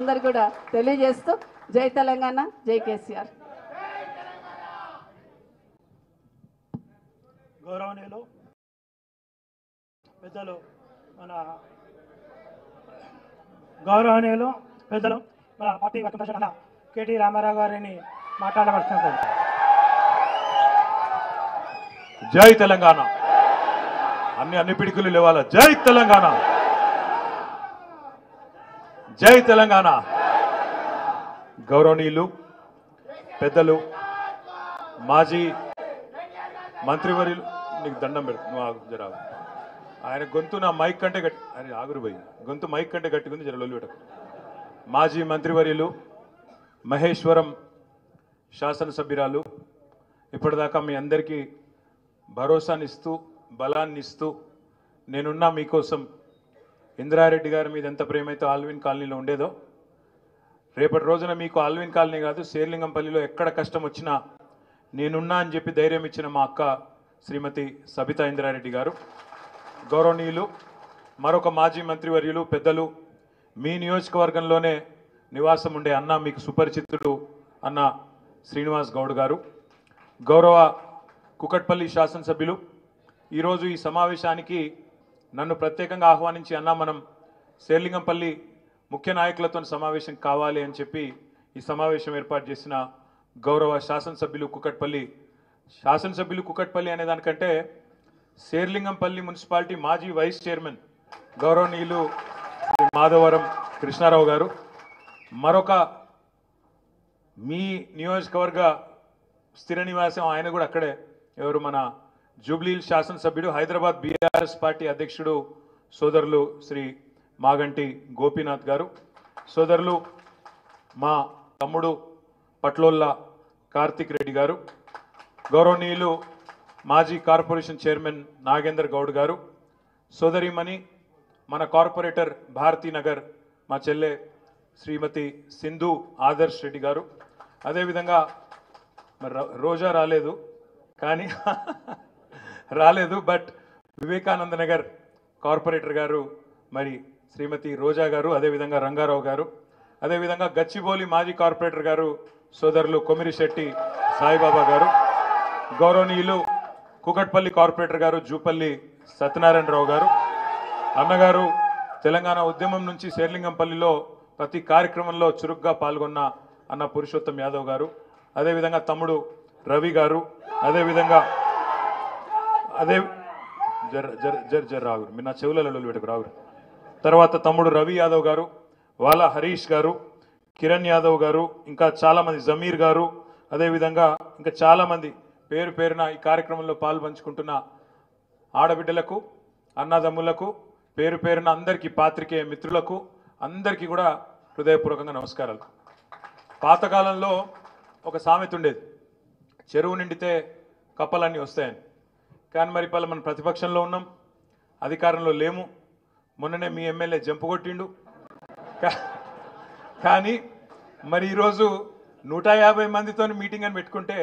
అందరు కూడా తెలియజేస్తూ జై తెలంగాణ, జై కేసీఆర్. గౌరవనీయులు పెద్దలు మన పార్టీ వర్గ కేటీ రామారావు గారిని మాట్లాడవలసింది. జై తెలంగాణ. అన్ని పిడికిలు లేవాల. జై తెలంగాణ, జై తెలంగాణ. గౌరవనీయులు పెద్దలు మాజీ మంత్రివర్యులు, నీకు దండం పెడుతుంది జరా. ఆయన గొంతు నా మైక్ కంటే గట్టి, అరే ఆగురు పోయి గొంతు మైక్ కంటే గట్టిగుంది, జర లొల్లి పెట్టకు. మాజీ మంత్రివర్యులు మహేశ్వరం శాసనసభ్యురాలు, ఇప్పటిదాకా మీ అందరికీ భరోసానిస్తూ బలాన్ని ఇస్తూ నేనున్నా మీకోసం. ఇందిరారెడ్డి గారి మీద ఎంత ప్రేమైతే ఆల్విన్ కాలనీలో ఉండేదో, రేపటి రోజున మీకు ఆల్విన్ కాలనీ కాదు శేర్లింగంపల్లిలో ఎక్కడ కష్టం వచ్చినా నేనున్నా అని చెప్పి ధైర్యం ఇచ్చిన మా అక్క శ్రీమతి సబితా ఇందిరారెడ్డి గారు. గౌరవనీయులు మరొక మాజీ మంత్రివర్యులు పెద్దలు, మీ నియోజకవర్గంలోనే నివాసం ఉండే అన్న, మీకు సుపరిచితుడు అన్న శ్రీనివాస్ గౌడ్ గారు. గౌరవ కుకట్పల్లి శాసనసభ్యులు, ఈరోజు ఈ సమావేశానికి నన్ను ప్రత్యేకంగా ఆహ్వానించి అన్న మనం శేర్లింగంపల్లి ముఖ్య నాయకులతో సమావేశం కావాలి అని చెప్పి ఈ సమావేశం ఏర్పాటు చేసిన గౌరవ శాసనసభ్యులు కుకట్పల్లి అనే దానికంటే శేర్లింగంపల్లి మున్సిపాలిటీ మాజీ వైస్ చైర్మన్ గౌరవనీయులు శ్రీ మాధవరం కృష్ణారావు గారు, మరొక మీ నియోజకవర్గ స్థిర నివాసం ఆయన కూడా అక్కడే, ఎవరు మన జూబ్లీ శాసనసభ్యుడు హైదరాబాద్ బీఆర్ఎస్ పార్టీ అధ్యక్షుడు సోదరులు శ్రీ మాగంటి గోపీనాథ్ గారు, సోదరులు మా తమ్ముడు పట్లోల్ల కార్తిక్ రెడ్డి గారు, గౌరవనీయులు మాజీ కార్పొరేషన్ చైర్మన్ నాగేందర్ గౌడ్ గారు, సోదరిమణి మన కార్పొరేటర్ భారతీనగర్ మా చెల్లె శ్రీమతి సింధు ఆదర్శ్ రెడ్డి గారు, అదేవిధంగా మరి రోజా రాలేదు కానీ బట్ వివేకానంద నగర్ కార్పొరేటర్ గారు మరి శ్రీమతి రోజా గారు, అదేవిధంగా రంగారావు గారు, అదేవిధంగా గచ్చిబౌలి మాజీ కార్పొరేటర్ గారు సోదరులు కొమిరిశెట్టి సాయిబాబా గారు, గౌరవనీయులు కుకట్పల్లి కార్పొరేటర్ గారు జూపల్లి సత్యనారాయణరావు గారు, అన్నగారు తెలంగాణ ఉద్యమం నుంచి శేర్లింగంపల్లిలో ప్రతి కార్యక్రమంలో చురుగ్గా పాల్గొన్న అన్న పురుషోత్తం యాదవ్ గారు, అదేవిధంగా తమ్ముడు రవి గారు, అదేవిధంగా రావు మీరు నా చెవులలో పెట్టుకు రావు, తర్వాత తమ్ముడు రవి యాదవ్ గారు, వాళ్ళ హరీష్ గారు, కిరణ్ యాదవ్ గారు, ఇంకా చాలామంది జమీర్ గారు, అదేవిధంగా ఇంకా చాలామంది పేరు పేరున ఈ కార్యక్రమంలో పాల్పంచుకుంటున్న ఆడబిడ్డలకు, అన్నదమ్ములకు, పేరు పేరున అందరికీ, పాత్రికేయ మిత్రులకు అందరికీ కూడా హృదయపూర్వకంగా నమస్కారాలు. పాతకాలంలో ఒక సామెత ఉండేది, చెరువు నిండితే కప్పలన్నీ వస్తాయని. కానీ మరి పలు మన ప్రతిపక్షంలో ఉన్నాం, అధికారంలో లేము. మొన్ననే మీ ఎమ్మెల్యే జంపు కొట్టిండు, కానీ మరి ఈరోజు 150 మందితో మీటింగ్ అని పెట్టుకుంటే